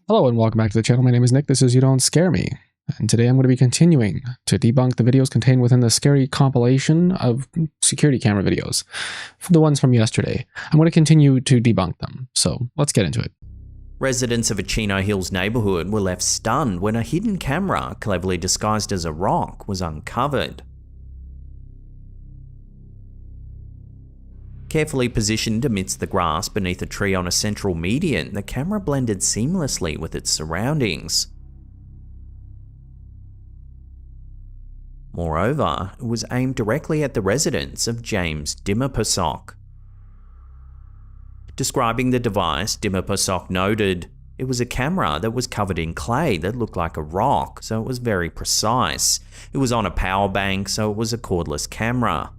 Hello and welcome back to the channel. My name is Nick. This is You Don't Scare Me. And today I'm going to be continuing to debunk the videos contained within the scary compilation of security camera videos. The ones from yesterday. I'm going to continue to debunk them. So let's get into it. Residents of a Chino Hills neighbourhood were left stunned when a hidden camera, cleverly disguised as a rock, was uncovered. Carefully positioned amidst the grass beneath a tree on a central median, the camera blended seamlessly with its surroundings. Moreover, it was aimed directly at the residence of James Dimmerpersok. Describing the device, Dimmerpersok noted, "It was a camera that was covered in clay that looked like a rock, so it was very precise. It was on a power bank, so it was a cordless camera."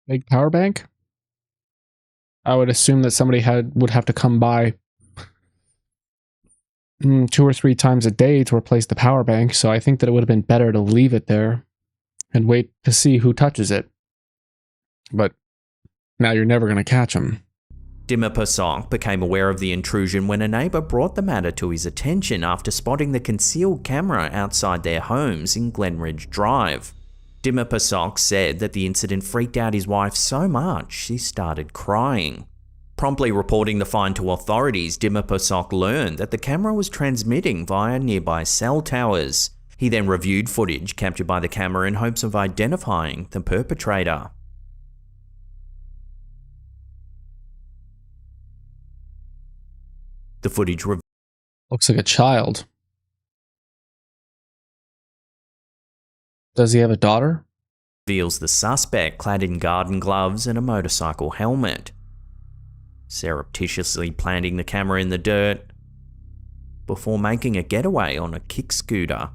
Big power bank? I would assume that somebody would have to come by 2 or 3 times a day to replace the power bank, so I think that it would have been better to leave it there and wait to see who touches it. But now you're never going to catch him. Dimmerpersok became aware of the intrusion when a neighbour brought the matter to his attention after spotting the concealed camera outside their homes in Glenridge Drive. Dimmerpersok said that the incident freaked out his wife so much she started crying. Promptly reporting the find to authorities, Dimmerpersok learned that the camera was transmitting via nearby cell towers. He then reviewed footage captured by the camera in hopes of identifying the perpetrator. The footage Looks like a child. Does he have a daughter? reveals the suspect clad in garden gloves and a motorcycle helmet, surreptitiously planting the camera in the dirt before making a getaway on a kick scooter.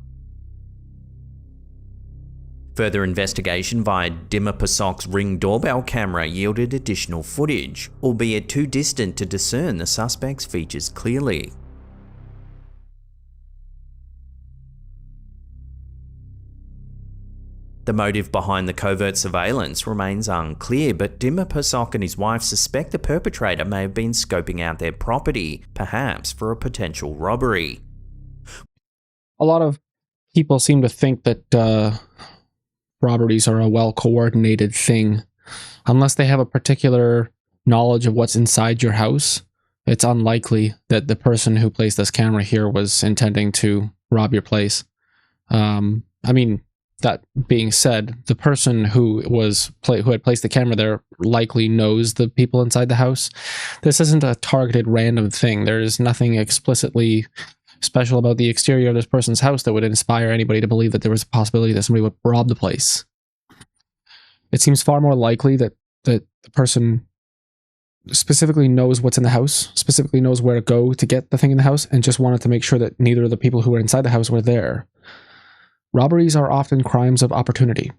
Further investigation via Dimmerpersok's Ring doorbell camera yielded additional footage, albeit too distant to discern the suspect's features clearly. The motive behind the covert surveillance remains unclear, but Dimmerpersok and his wife suspect the perpetrator may have been scoping out their property, perhaps for a potential robbery. A lot of people seem to think that robberies are a well-coordinated thing. Unless they have a particular knowledge of what's inside your house, it's unlikely that the person who placed this camera here was intending to rob your place. I mean, that being said, the person who had placed the camera there likely knows the people inside the house. This isn't a targeted random thing. There is nothing explicitly special about the exterior of this person's house that would inspire anybody to believe that there was a possibility that somebody would rob the place. It seems far more likely that the person specifically knows what's in the house, specifically knows where to go to get the thing in the house, and just wanted to make sure that neither of the people who were inside the house were there. Robberies are often crimes of opportunity.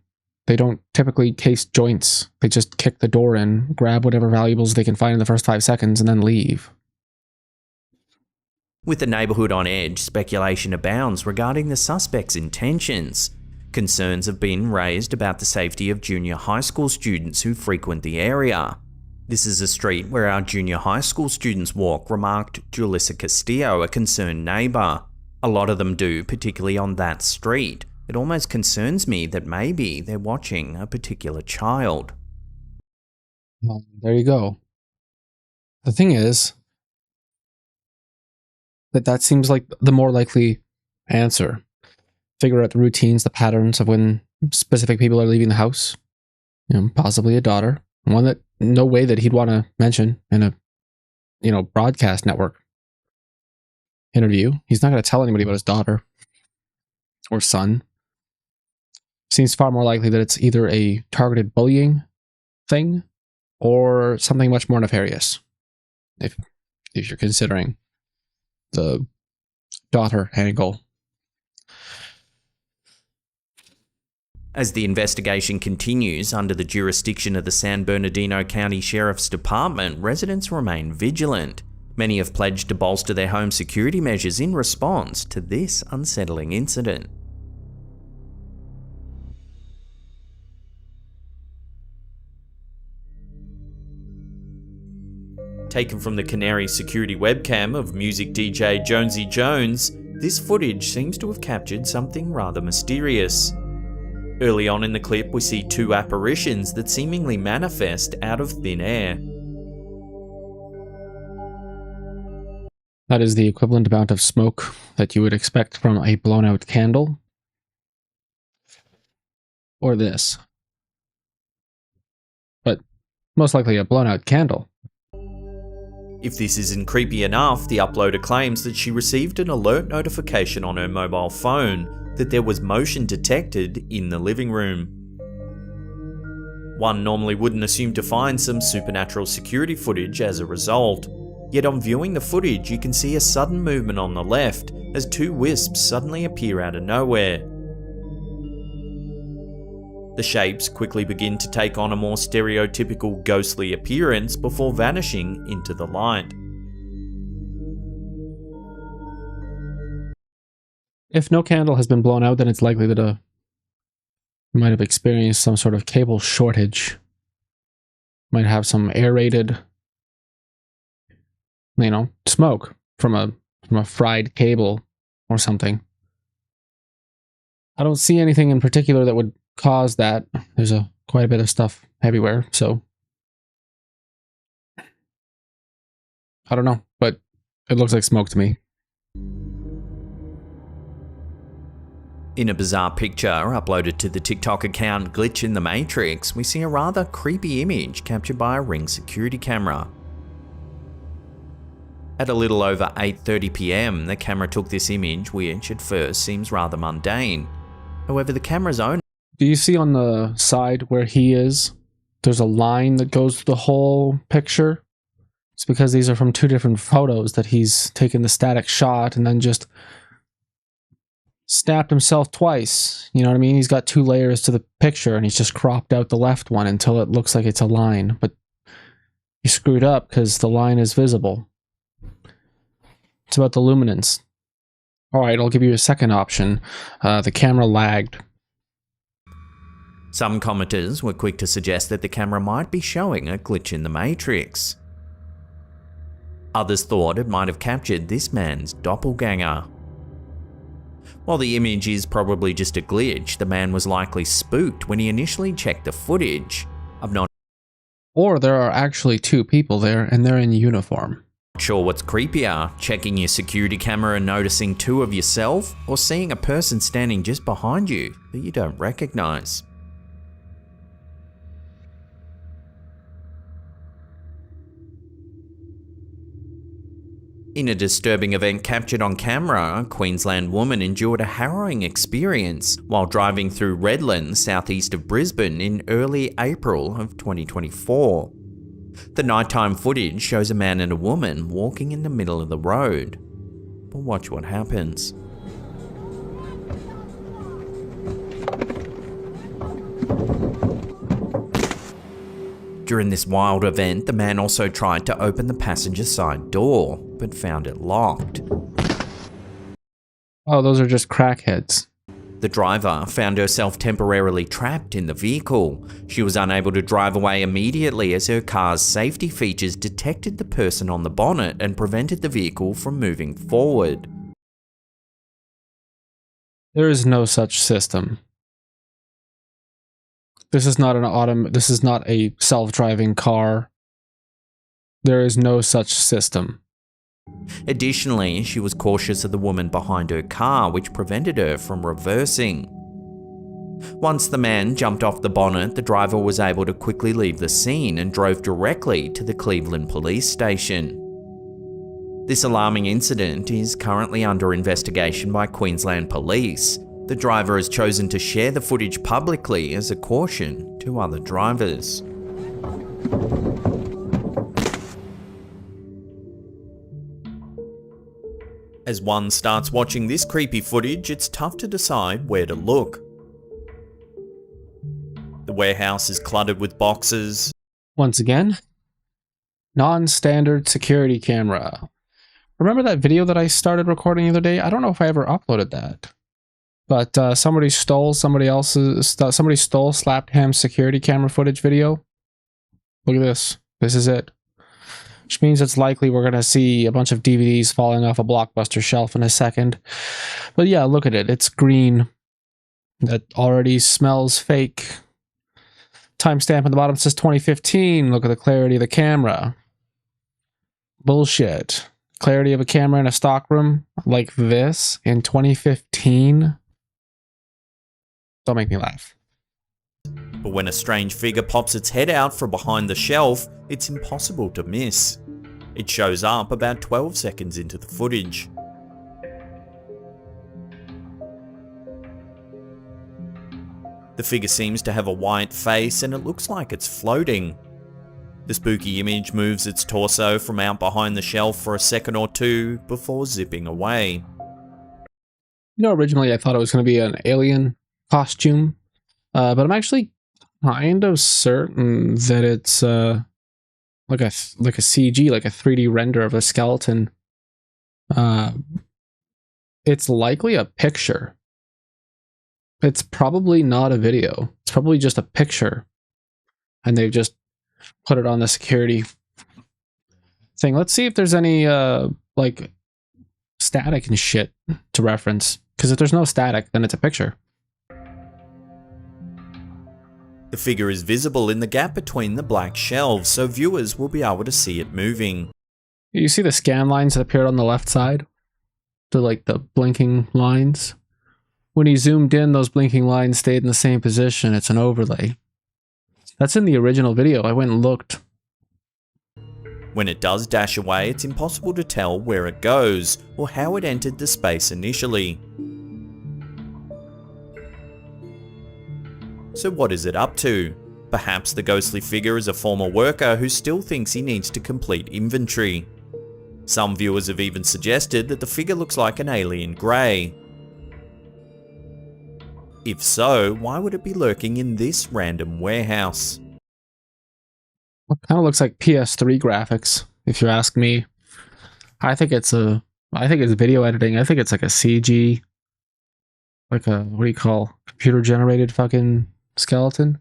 They don't typically case joints. They just kick the door in, grab whatever valuables they can find in the first 5 seconds, and then leave. With the neighbourhood on edge, speculation abounds regarding the suspect's intentions. Concerns have been raised about the safety of junior high school students who frequent the area. "This is a street where our junior high school students walk," remarked Julissa Castillo, a concerned neighbour. "A lot of them do, particularly on that street. It almost concerns me that maybe they're watching a particular child." Well, there you go. The thing is that seems like the more likely answer. Figure out the routines, the patterns of when specific people are leaving the house. Possibly a daughter. One that no way that he'd want to mention in a, broadcast network interview. He's not going to tell anybody about his daughter or son. Seems far more likely that it's either a targeted bullying thing or something much more nefarious, if you're considering the daughter angle. As the investigation continues under the jurisdiction of the San Bernardino County Sheriff's Department, residents remain vigilant. Many have pledged to bolster their home security measures in response to this unsettling incident. Taken from the Canary security webcam of music DJ Jonesy Jones, this footage seems to have captured something rather mysterious. Early on in the clip, we see two apparitions that seemingly manifest out of thin air. That is the equivalent amount of smoke that you would expect from a blown-out candle. Or this. But most likely a blown-out candle. If this isn't creepy enough, the uploader claims that she received an alert notification on her mobile phone that there was motion detected in the living room. One normally wouldn't assume to find some supernatural security footage as a result. Yet on viewing the footage, you can see a sudden movement on the left as two wisps suddenly appear out of nowhere. The shapes quickly begin to take on a more stereotypical ghostly appearance before vanishing into the light. If no candle has been blown out, then it's likely that you might have experienced some sort of cable shortage. Might have some aerated, smoke from a fried cable or something. I don't see anything in particular that would cause that. There's quite a bit of stuff everywhere, so I don't know, but it looks like smoke to me. In a bizarre picture uploaded to the TikTok account Glitch in the Matrix, we see a rather creepy image captured by a Ring security camera. At a little over 8:30 PM, the camera took this image, which at first seems rather mundane. However, the camera's own... Do you see on the side where he is, there's a line that goes through the whole picture? It's because these are from two different photos that he's taken the static shot and then just snapped himself twice. You know what I mean? He's got two layers to the picture and he's just cropped out the left one until it looks like it's a line. But he screwed up because the line is visible. It's about the luminance. Alright, I'll give you a second option. The camera lagged. Some commenters were quick to suggest that the camera might be showing a glitch in the Matrix. Others thought it might have captured this man's doppelganger. While the image is probably just a glitch, the man was likely spooked when he initially checked the footage. I'm not Or there are actually two people there and they're in uniform. sure what's creepier, checking your security camera and noticing two of yourself, or seeing a person standing just behind you that you don't recognize. In a disturbing event captured on camera, a Queensland woman endured a harrowing experience while driving through Redlands, southeast of Brisbane in early April of 2024. The nighttime footage shows a man and a woman walking in the middle of the road. But watch what happens. During this wild event, the man also tried to open the passenger side door, but found it locked. Oh, those are just crackheads. The driver found herself temporarily trapped in the vehicle. She was unable to drive away immediately as her car's safety features detected the person on the bonnet and prevented the vehicle from moving forward. There is no such system. This is not this is not a self-driving car. There is no such system. Additionally, she was cautious of the woman behind her car, which prevented her from reversing. Once the man jumped off the bonnet, the driver was able to quickly leave the scene and drove directly to the Cleveland police station. This alarming incident is currently under investigation by Queensland Police. The driver has chosen to share the footage publicly as a caution to other drivers. As one starts watching this creepy footage, it's tough to decide where to look. The warehouse is cluttered with boxes. Once again, non-standard security camera. Remember that video that I started recording the other day? I don't know if I ever uploaded that. But somebody stole Slapham's security camera footage video. Look at this. This is it. which means it's likely we're going to see a bunch of DVDs falling off a Blockbuster shelf in a second. But yeah, look at it. It's green. That already smells fake. Timestamp at the bottom says 2015. Look at the clarity of the camera. Bullshit. Clarity of a camera in a stockroom like this in 2015. Don't make me laugh. But when a strange figure pops its head out from behind the shelf, it's impossible to miss. It shows up about 12 seconds into the footage. The figure seems to have a white face and it looks like it's floating. The spooky image moves its torso from out behind the shelf for a second or two before zipping away. You know, originally I thought it was going to be an alien costume, but I'm actually kind of certain that it's like a CG, like a 3D render of a skeleton. It's likely a picture. It's probably not a video. It's probably just a picture, and they've just put it on the security thing. Let's see if there's any like static and shit to reference, because if there's no static, then it's a picture. The figure is visible in the gap between the black shelves, so viewers will be able to see it moving. You see the scan lines that appeared on the left side? The blinking lines? When he zoomed in, those blinking lines stayed in the same position. It's an overlay. That's in the original video. I went and looked. When it does dash away, it's impossible to tell where it goes or how it entered the space initially. So what is it up to? Perhaps the ghostly figure is a former worker who still thinks he needs to complete inventory. Some viewers have even suggested that the figure looks like an alien grey. If so, why would it be lurking in this random warehouse? It kind of looks like PS3 graphics, if you ask me. I think it's video editing. I think it's like a CG, like a, what do you call, computer generated fucking skeleton.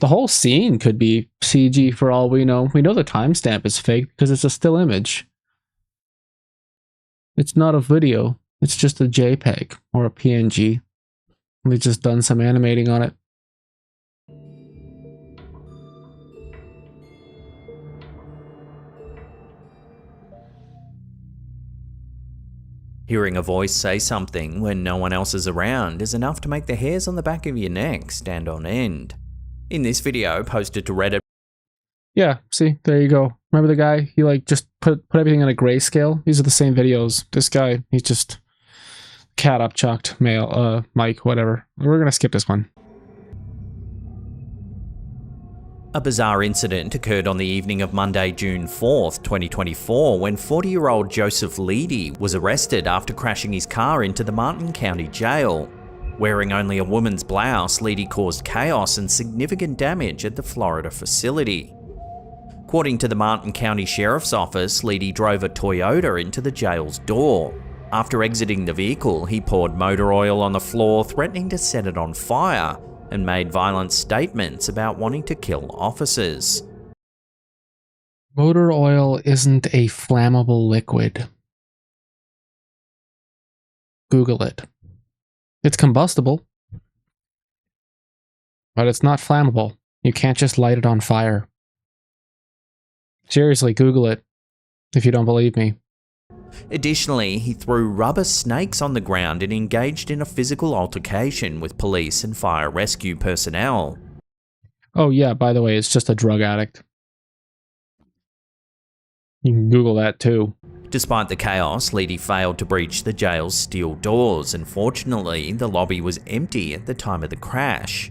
The whole scene could be CG for all we know. We know the timestamp is fake because it's a still image. It's not a video. It's just a JPEG or a PNG. We've just done some animating on it. Hearing a voice say something when no one else is around is enough to make the hairs on the back of your neck stand on end. In this video posted to Reddit. Yeah, see, there you go. Remember the guy? He like just put everything in a grayscale. These are the same videos. This guy, he's just cat up chucked male, Mike, whatever. We're gonna skip this one. A bizarre incident occurred on the evening of Monday, June 4th, 2024, when 40-year-old Joseph Leedy was arrested after crashing his car into the Martin County Jail. Wearing only a woman's blouse, Leedy caused chaos and significant damage at the Florida facility. According to the Martin County Sheriff's Office, Leedy drove a Toyota into the jail's door. After exiting the vehicle, he poured motor oil on the floor, threatening to set it on fire, and made violent statements about wanting to kill officers. Motor oil isn't a flammable liquid. Google it. It's combustible, but it's not flammable. You can't just light it on fire. Seriously, Google it if you don't believe me. Additionally, he threw rubber snakes on the ground and engaged in a physical altercation with police and fire rescue personnel. Oh yeah, by the way, it's just a drug addict. You can Google that too. Despite the chaos, Leedy failed to breach the jail's steel doors, and fortunately, the lobby was empty at the time of the crash.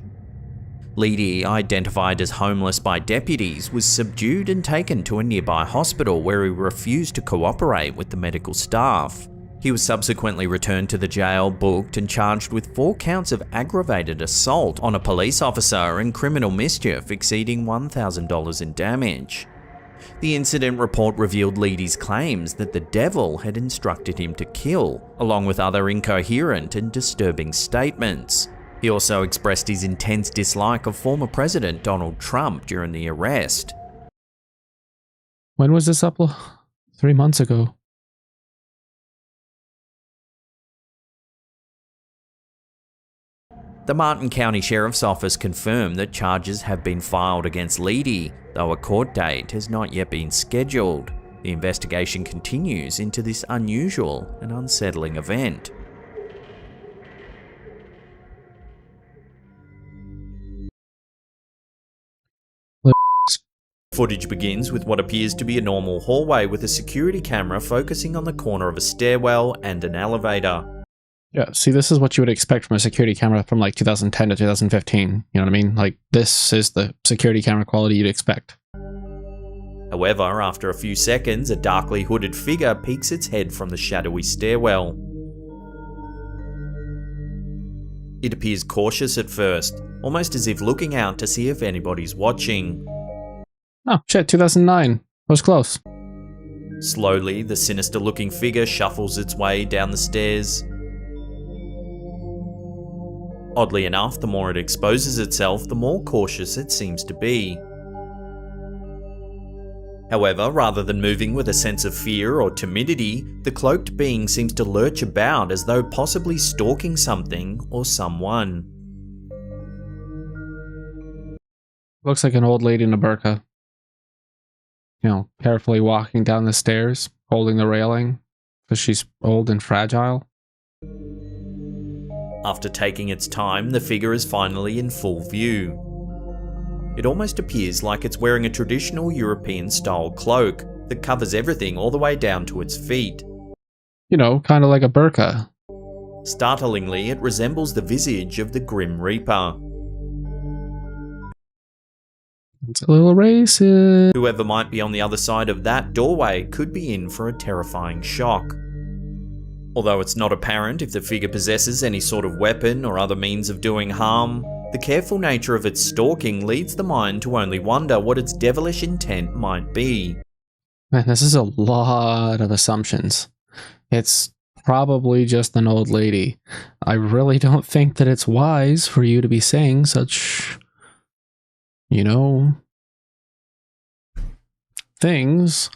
Leedy, identified as homeless by deputies, was subdued and taken to a nearby hospital where he refused to cooperate with the medical staff. He was subsequently returned to the jail, booked and charged with 4 counts of aggravated assault on a police officer and criminal mischief exceeding $1,000 in damage. The incident report revealed Leedy's claims that the devil had instructed him to kill, along with other incoherent and disturbing statements. He also expressed his intense dislike of former President Donald Trump during the arrest. When was this upload? 3 months ago. The Martin County Sheriff's Office confirmed that charges have been filed against Leedy, though a court date has not yet been scheduled. The investigation continues into this unusual and unsettling event. Footage begins with what appears to be a normal hallway with a security camera focusing on the corner of a stairwell and an elevator. Yeah, see, this is what you would expect from a security camera from like 2010 to 2015. You know what I mean? Like, this is the security camera quality you'd expect. However, after a few seconds, a darkly hooded figure peeks its head from the shadowy stairwell. It appears cautious at first, almost as if looking out to see if anybody's watching. Oh, shit, 2009. Was close. Slowly, the sinister-looking figure shuffles its way down the stairs. Oddly enough, the more it exposes itself, the more cautious it seems to be. However, rather than moving with a sense of fear or timidity, the cloaked being seems to lurch about as though possibly stalking something or someone. Looks like an old lady in a burqa. You know, carefully walking down the stairs, holding the railing, because she's old and fragile. After taking its time, the figure is finally in full view. It almost appears like it's wearing a traditional European-style cloak that covers everything all the way down to its feet. You know, kind of like a burqa. Startlingly, it resembles the visage of the Grim Reaper. It's a little racist. Whoever might be on the other side of that doorway could be in for a terrifying shock. Although it's not apparent if the figure possesses any sort of weapon or other means of doing harm, the careful nature of its stalking leads the mind to only wonder what its devilish intent might be. Man, this is a lot of assumptions. It's probably just an old lady. I really don't think that it's wise for you to be saying such, you know, things.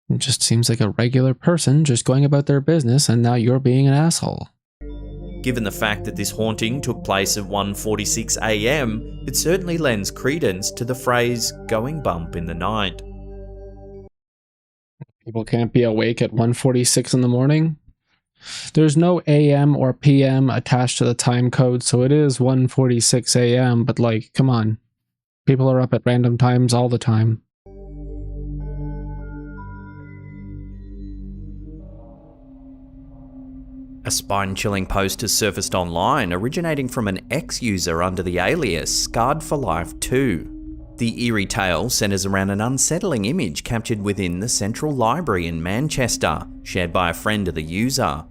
It just seems like a regular person just going about their business, and now you're being an asshole. Given the fact that this haunting took place at 1:46 AM, it certainly lends credence to the phrase, going bump in the night. People can't be awake at 1:46 in the morning. There's no AM or PM attached to the time code, so it is 1:46 AM, but like, come on. People are up at random times all the time. A spine-chilling post has surfaced online, originating from an ex-user under the alias Scarred for Life 2. The eerie tale centres around an unsettling image captured within the Central Library in Manchester, shared by a friend of the user.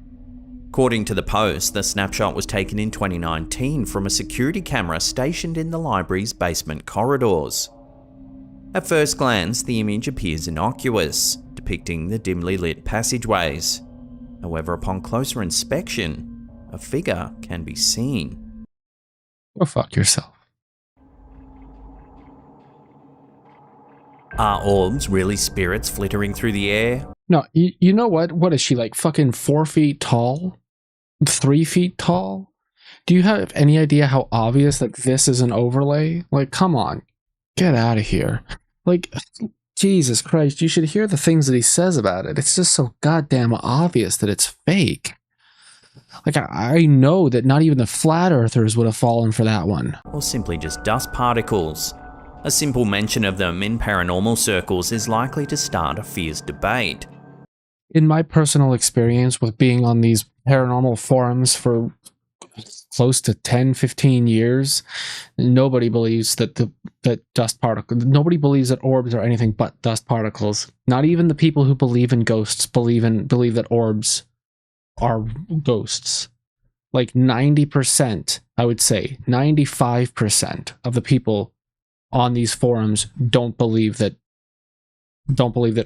According to the post, the snapshot was taken in 2019 from a security camera stationed in the library's basement corridors. At first glance, the image appears innocuous, depicting the dimly lit passageways. However, upon closer inspection, a figure can be seen. Go fuck yourself. Are orbs really spirits flittering through the air? No, you know what? What is she, like fucking 4 feet tall? 3 feet tall? Do you have any idea how obvious that this is an overlay? Like, come on. Get out of here. Like, Jesus Christ, you should hear the things that he says about it. It's just so goddamn obvious that it's fake. Like, I know that not even the flat earthers would have fallen for that one. Or simply just dust particles. A simple mention of them in paranormal circles is likely to start a fierce debate. In my personal experience with being on these paranormal forums for close to 10-15 years, nobody believes that dust particles, nobody believes that orbs are anything but dust particles. Not even the people who believe in ghosts believe that orbs are ghosts. Like 90%, I would say 95% of the people on these forums don't believe that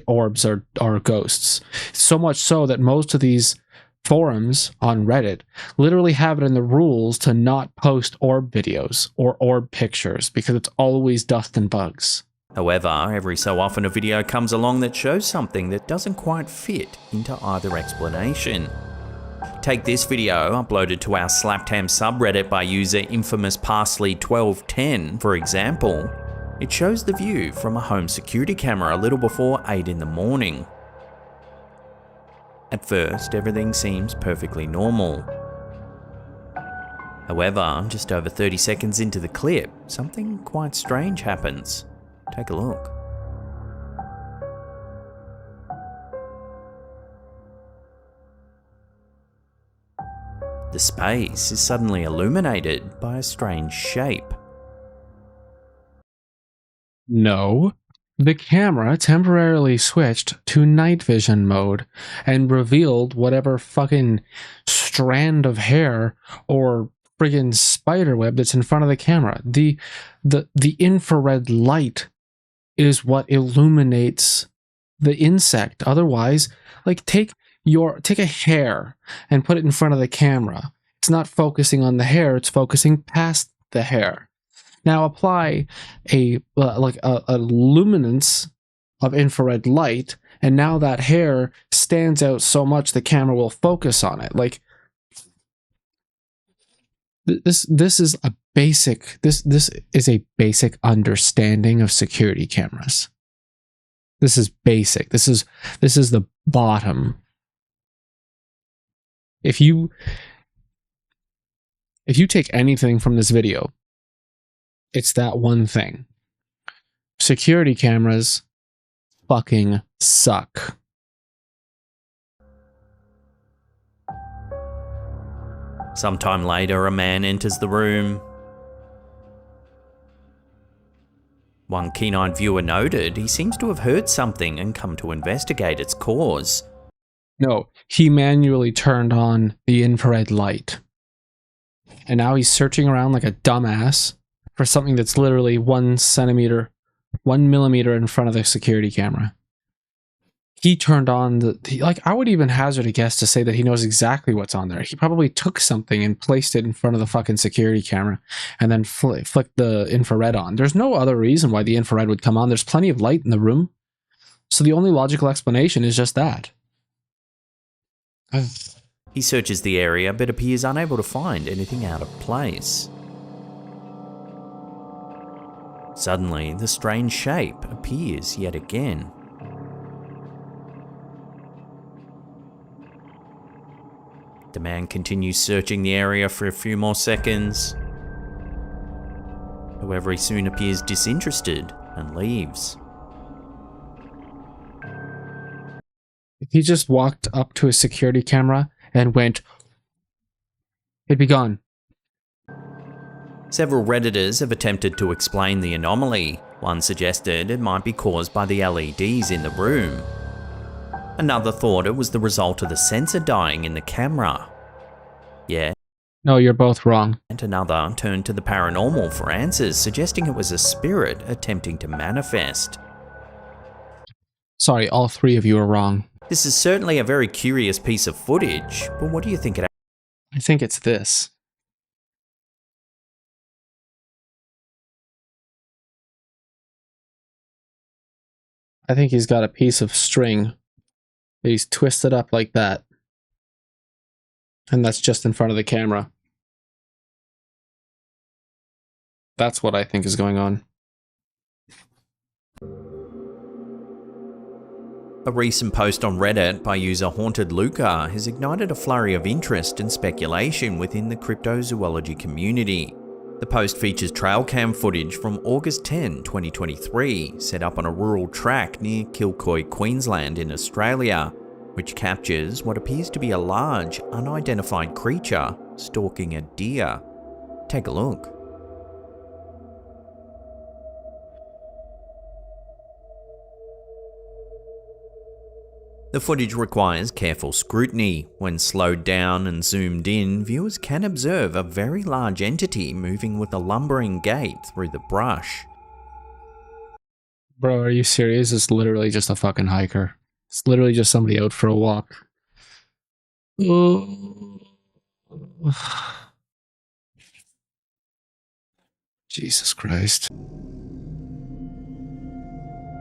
orbs are ghosts. So much so that most of these forums on Reddit literally have it in the rules to not post orb videos or orb pictures because it's always dust and bugs. However, every so often a video comes along that shows something that doesn't quite fit into either explanation. Take this video, uploaded to our Slaptam subreddit by user infamousparsley1210, for example. It shows the view from a home security camera a little before 8 in the morning. At first, everything seems perfectly normal. However, just over 30 seconds into the clip, something quite strange happens. Take a look. The space is suddenly illuminated by a strange shape. No. The camera temporarily switched to night vision mode and revealed whatever fucking strand of hair or friggin' spider web that's in front of the camera. The infrared light is what illuminates the insect. Otherwise, like take a hair and put it in front of the camera. It's not focusing on the hair, it's focusing past the hair. Now apply a luminance of infrared light, and now that hair stands out so much the camera will focus on it. Like this is a basic understanding of security cameras. This is basic. This is the bottom. If you take anything from this video, it's that one thing. Security cameras fucking suck. Sometime later, a man enters the room. One keen-eyed viewer noted he seems to have heard something and come to investigate its cause. No, he manually turned on the infrared light. And now he's searching around like a dumbass for something that's literally 1 millimeter in front of the security camera. He turned on I would even hazard a guess to say that he knows exactly what's on there. He probably took something and placed it in front of the fucking security camera and then flicked the infrared on. There's no other reason why the infrared would come on. There's plenty of light in the room. So the only logical explanation is just that. He searches the area but appears unable to find anything out of place. Suddenly, the strange shape appears yet again. The man continues searching the area for a few more seconds. However, he soon appears disinterested and leaves. He just walked up to a security camera and went, it'd be gone. Several Redditors have attempted to explain the anomaly. One suggested it might be caused by the LEDs in the room. Another thought it was the result of the sensor dying in the camera. Yeah. No, you're both wrong. And another turned to the paranormal for answers, suggesting it was a spirit attempting to manifest. Sorry, all three of you are wrong. This is certainly a very curious piece of footage, but what do you think it? I think it's this. I think he's got a piece of string. He's twisted up like that. And that's just in front of the camera. That's what I think is going on. A recent post on Reddit by user Haunted Luca has ignited a flurry of interest and speculation within the cryptozoology community. The post features trail cam footage from August 10, 2023, set up on a rural track near Kilcoy, Queensland in Australia, which captures what appears to be a large, unidentified creature stalking a deer. Take a look. The footage requires careful scrutiny. When slowed down and zoomed in, viewers can observe a very large entity moving with a lumbering gait through the brush. Bro, are you serious? It's literally just a fucking hiker. It's literally just somebody out for a walk. Jesus Christ.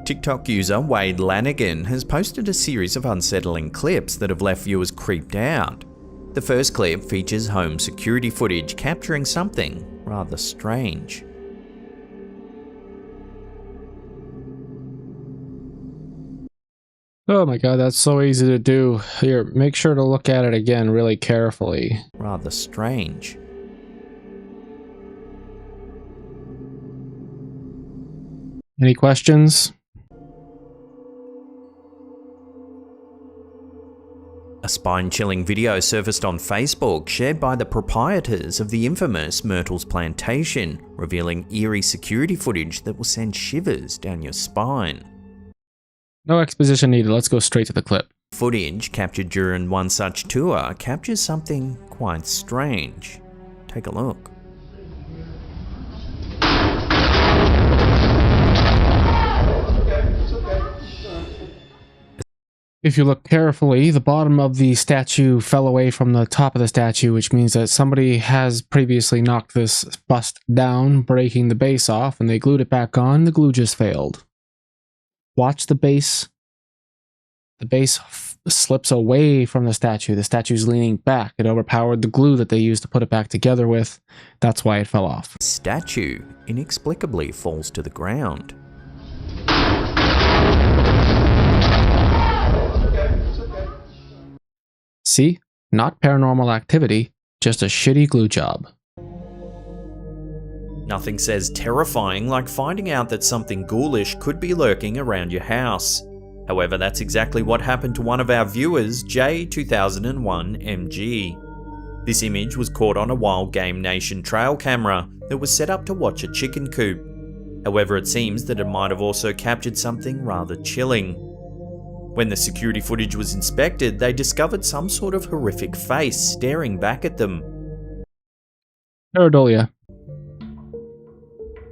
TikTok user Wade Lanigan has posted a series of unsettling clips that have left viewers creeped out. The first clip features home security footage capturing something rather strange. Oh my god, that's so easy to do. Here, make sure to look at it again really carefully. Rather strange. Any questions? A spine-chilling video surfaced on Facebook, shared by the proprietors of the infamous Myrtle's Plantation, revealing eerie security footage that will send shivers down your spine. No exposition needed, let's go straight to the clip. Footage captured during one such tour captures something quite strange. Take a look. If you look carefully, the bottom of the statue fell away from the top of the statue, which means that somebody has previously knocked this bust down, breaking the base off, and they glued it back on. The glue just failed. Watch the base. The base slips away from the statue. The statue's leaning back. It overpowered the glue that they used to put it back together with. That's why it fell off. The statue inexplicably falls to the ground. See? Not paranormal activity, just a shitty glue job. Nothing says terrifying like finding out that something ghoulish could be lurking around your house. However, that's exactly what happened to one of our viewers, J2001MG. This image was caught on a Wild Game Nation trail camera that was set up to watch a chicken coop. However, it seems that it might have also captured something rather chilling. When the security footage was inspected, they discovered some sort of horrific face staring back at them. Pareidolia.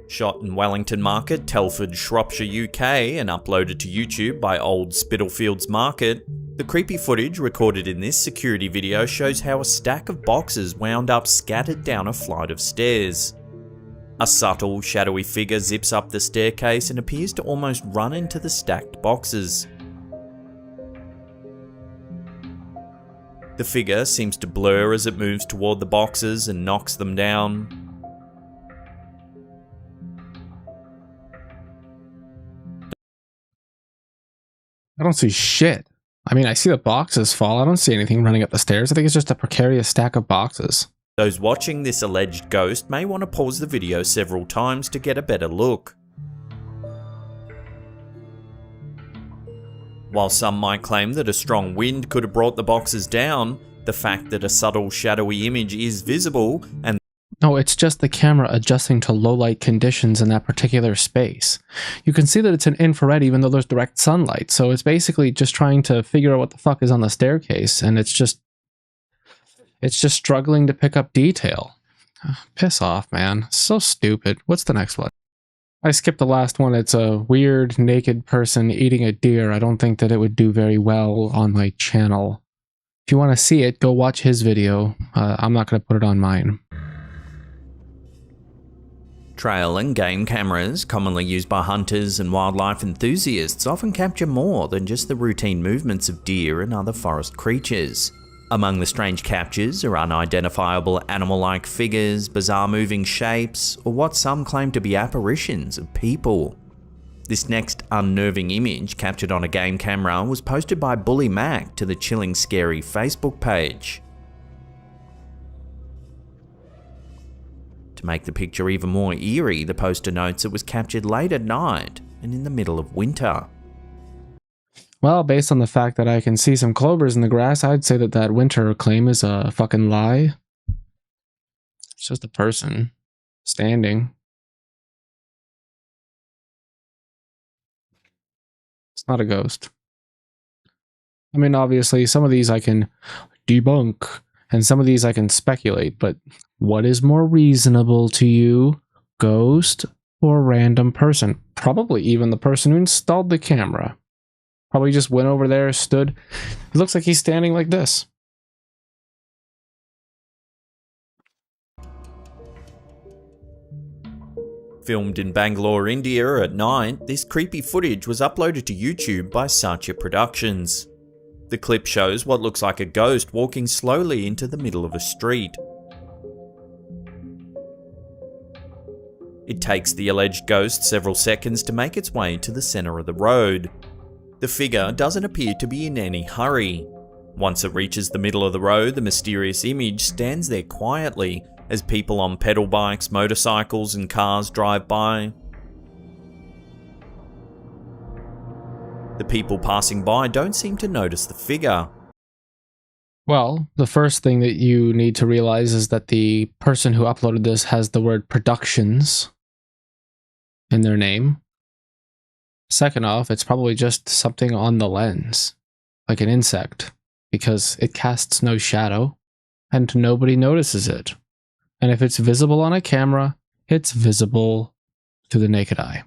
Shot in Wellington Market, Telford, Shropshire, UK, and uploaded to YouTube by Old Spitalfields Market, the creepy footage recorded in this security video shows how a stack of boxes wound up scattered down a flight of stairs. A subtle, shadowy figure zips up the staircase and appears to almost run into the stacked boxes. The figure seems to blur as it moves toward the boxes and knocks them down. I don't see shit. I mean, I see the boxes fall. I don't see anything running up the stairs. I think it's just a precarious stack of boxes. Those watching this alleged ghost may want to pause the video several times to get a better look. While some might claim that a strong wind could have brought the boxes down, the fact that a subtle shadowy image is visible and No, it's just the camera adjusting to low light conditions in that particular space. You can see that it's an infrared even though there's direct sunlight, so it's basically just trying to figure out what the fuck is on the staircase, and it's just struggling to pick up detail. Piss off, man. So stupid. What's the next one? I skipped the last one. It's a weird naked person eating a deer. I don't think that it would do very well on my channel. If you want to see it, go watch his video. I'm not going to put it on mine. trail and game cameras, commonly used by hunters and wildlife enthusiasts, often capture more than just the routine movements of deer and other forest creatures. Among the strange captures are unidentifiable animal-like figures, bizarre moving shapes, or what some claim to be apparitions of people. This next unnerving image, captured on a game camera, was posted by Bully Mac to the Chilling Scary Facebook page. To make the picture even more eerie, the poster notes it was captured late at night and in the middle of winter. Well, based on the fact that I can see some clovers in the grass, I'd say that that winter claim is a fucking lie. It's just a person standing. It's not a ghost. I mean, obviously, some of these I can debunk, and some of these I can speculate, but what is more reasonable to you, ghost or random person? Probably even the person who installed the camera. Probably just went over there, stood. It looks like he's standing like this. Filmed in Bangalore, India at night, this creepy footage was uploaded to YouTube by Satya Productions. The clip shows what looks like a ghost walking slowly into the middle of a street. It takes the alleged ghost several seconds to make its way to the centre of the road. The figure doesn't appear to be in any hurry. Once it reaches the middle of the road, the mysterious image stands there quietly as people on pedal bikes, motorcycles and cars drive by. The people passing by don't seem to notice the figure. Well, the first thing that you need to realize is that the person who uploaded this has the word productions in their name. Second off, it's probably just something on the lens, like an insect, because it casts no shadow and nobody notices it. And if it's visible on a camera, it's visible to the naked eye.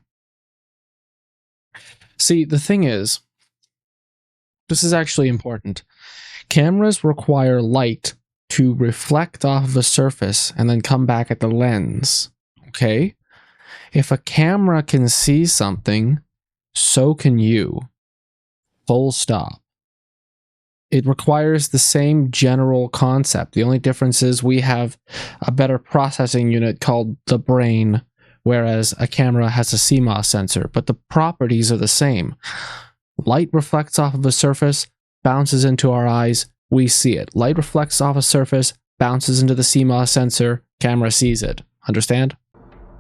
See, the thing is, this is actually important. Cameras require light to reflect off of a surface and then come back at the lens, okay? If a camera can see something, so can you. Full stop. It requires the same general concept. The only difference is we have a better processing unit called the brain, whereas a camera has a CMOS sensor, but the properties are the same. Light reflects off of a surface, bounces into our eyes, we see it. Light reflects off a surface, bounces into the CMOS sensor, camera sees it. Understand?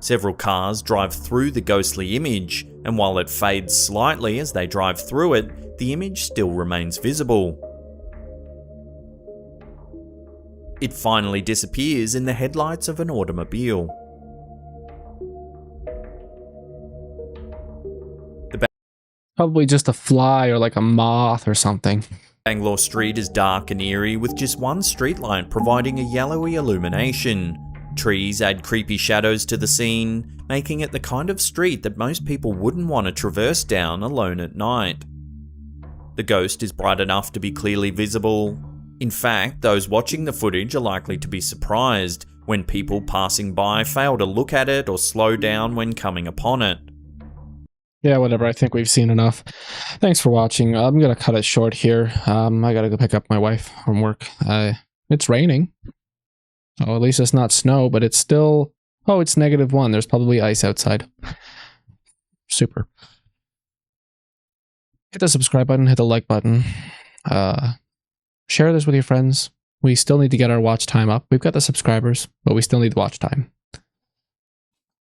Several cars drive through the ghostly image, and while it fades slightly as they drive through it, the image still remains visible. It finally disappears in the headlights of an automobile. Probably just a fly or like a moth or something. Bangalore street is dark and eerie with just one streetlight providing a yellowy illumination. Trees add creepy shadows to the scene, making it the kind of street that most people wouldn't want to traverse down alone at night. The ghost is bright enough to be clearly visible. In fact, those watching the footage are likely to be surprised when people passing by fail to look at it or slow down when coming upon it. Yeah, whatever. I think we've seen enough. Thanks for watching. I'm going to cut it short here. I got to go pick up my wife from work. It's raining. Oh, at least it's not snow, but it's still... Oh, it's -1. There's probably ice outside. Super. Hit the subscribe button, hit the like button. Share this with your friends. We still need to get our watch time up. We've got the subscribers, but we still need the watch time.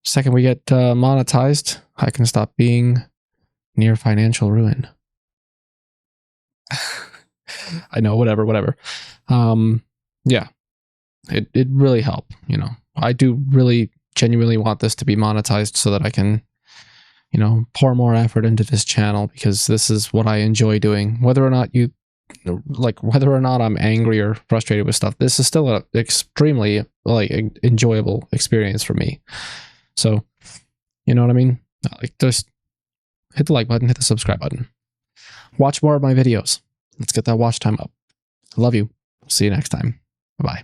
Second we get monetized, I can stop being near financial ruin. I know, whatever. Yeah. It really helped, you know. I do really genuinely want this to be monetized so that I can, you know, pour more effort into this channel, because this is what I enjoy doing. Whether or not I'm angry or frustrated with stuff, this is still an extremely enjoyable experience for me. So, you know what I mean? Just hit the like button, hit the subscribe button. Watch more of my videos. Let's get that watch time up. I love you. See you next time. Bye-bye.